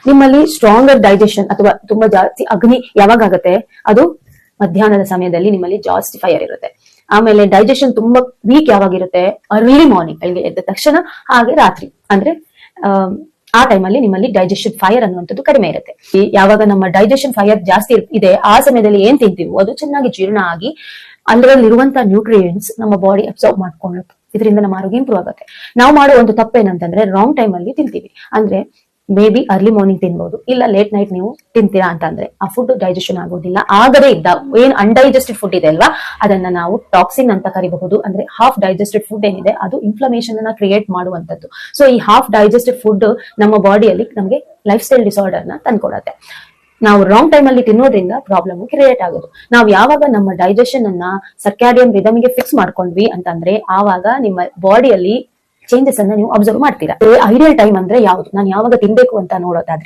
ನಿಮ್ಮಲ್ಲಿ stronger digestion ಅಥವಾ ತುಂಬಾ ಜಾಸ್ತಿ ಅಗ್ನಿ ಯಾವಾಗ ಆಗುತ್ತೆ, ಅದು ಮಧ್ಯಾಹ್ನದ ಸಮಯದಲ್ಲಿ ನಿಮ್ಮಲ್ಲಿ ಜಾಸ್ತಿ ಫೈರ್ ಇರುತ್ತೆ. ಆಮೇಲೆ ಡೈಜೆಷನ್ ತುಂಬಾ ವೀಕ್ ಯಾವಾಗಿರುತ್ತೆ, ಅರ್ಲಿ ಮಾರ್ನಿಂಗ್ ಬೆಳಿಗ್ಗೆ ಎದ್ದ ತಕ್ಷಣ, ಹಾಗೆ ರಾತ್ರಿ. ಅಂದ್ರೆ ಆ ಟೈಮಲ್ಲಿ ನಿಮ್ಮಲ್ಲಿ ಡೈಜೆಷನ್ ಫೈರ್ ಅನ್ನುವಂಥದ್ದು ಕಡಿಮೆ ಇರುತ್ತೆ. ಯಾವಾಗ ನಮ್ಮ ಡೈಜೆಷನ್ ಫೈರ್ ಜಾಸ್ತಿ ಇದೆ ಆ ಸಮಯದಲ್ಲಿ ಏನ್ ತಿಂತೀವೋ ಅದು ಚೆನ್ನಾಗಿ ಜೀರ್ಣ ಆಗಿ ಅದರಲ್ಲಿರುವಂತಹ ನ್ಯೂಟ್ರಿಯೆಂಟ್ಸ್ ನಮ್ಮ ಬಾಡಿ ಅಬ್ಸರ್ವ್ ಮಾಡ್ಕೊಳ್ಳುತ್ತೆ. ಇದರಿಂದ ನಮ್ಮ ಆರೋಗ್ಯ ಇಂಪ್ರೂವ್ ಆಗುತ್ತೆ. ನಾವು ಮಾಡೋ ಒಂದು ತಪ್ಪೇನಂತಂದ್ರೆ ರಾಂಗ್ ಟೈಮ್ ಅಲ್ಲಿ ತಿಂತೀವಿ. ಅಂದ್ರೆ ಮೇ ಬಿ ಅರ್ಲಿ ಮಾರ್ನಿಂಗ್ ತಿನ್ಬಹುದು, ಇಲ್ಲ ಲೇಟ್ ನೈಟ್ ನೀವು ತಿಂತೀರಾ ಅಂತಂದ್ರೆ ಆ ಫುಡ್ ಡೈಜೆಷನ್ ಆಗೋದಿಲ್ಲ. ಆಗದೇ ಇದ್ದ ಏನ್ ಅನ್ಡೈಜೆಸ್ಟೆಡ್ ಫುಡ್ ಇದೆ ಅಲ್ವಾ, ಅದನ್ನ ನಾವು ಟಾಕ್ಸಿನ್ ಅಂತ ಕರಿಬಹುದು. ಅಂದ್ರೆ ಹಾಫ್ ಡೈಜೆಸ್ಟೆಡ್ ಫುಡ್ ಏನಿದೆ ಅದು ಇನ್ಫ್ಲಮೇಷನ್ ಅನ್ನ ಕ್ರಿಯೇಟ್ ಮಾಡುವಂತದ್ದು. ಸೊ ಈ ಹಾಫ್ ಡೈಜೆಸ್ಟೆಡ್ ಫುಡ್ ನಮ್ಮ ಬಾಡಿಯಲ್ಲಿ ನಮಗೆ ಲೈಫ್ ಸ್ಟೈಲ್ ಡಿಸಾರ್ಡರ್ ನ ತಂದ್ಕೊಡತ್ತೆ. ನಾವು ರಾಂಗ್ ಟೈಮ್ ಅಲ್ಲಿ ತಿನ್ನೋದ್ರಿಂದ ಪ್ರಾಬ್ಲಮ್ ಕ್ರಿಯೇಟ್ ಆಗೋದು. ನಾವು ಯಾವಾಗ ನಮ್ಮ ಡೈಜೆಷನ್ ಅನ್ನ ಸರ್ಕ್ಯಾಡಿಯನ್ ರಿದಮ್ಗೆ ಫಿಕ್ಸ್ ಮಾಡ್ಕೊಂಡ್ವಿ ಅಂತಂದ್ರೆ ಆವಾಗ ನಿಮ್ಮ ಬಾಡಿಯಲ್ಲಿ ಚೇಂಜಸ್ ಅನ್ನ ನೀವು ಅಬ್ಸರ್ವ್ ಮಾಡ್ತೀರಾ. ಐಡಿಯಲ್ ಟೈಮ್ ಅಂದ್ರೆ ಯಾವ್ದು, ನಾನು ಯಾವಾಗ ತಿನ್ಬೇಕು ಅಂತ ನೋಡೋದಾದ್ರೆ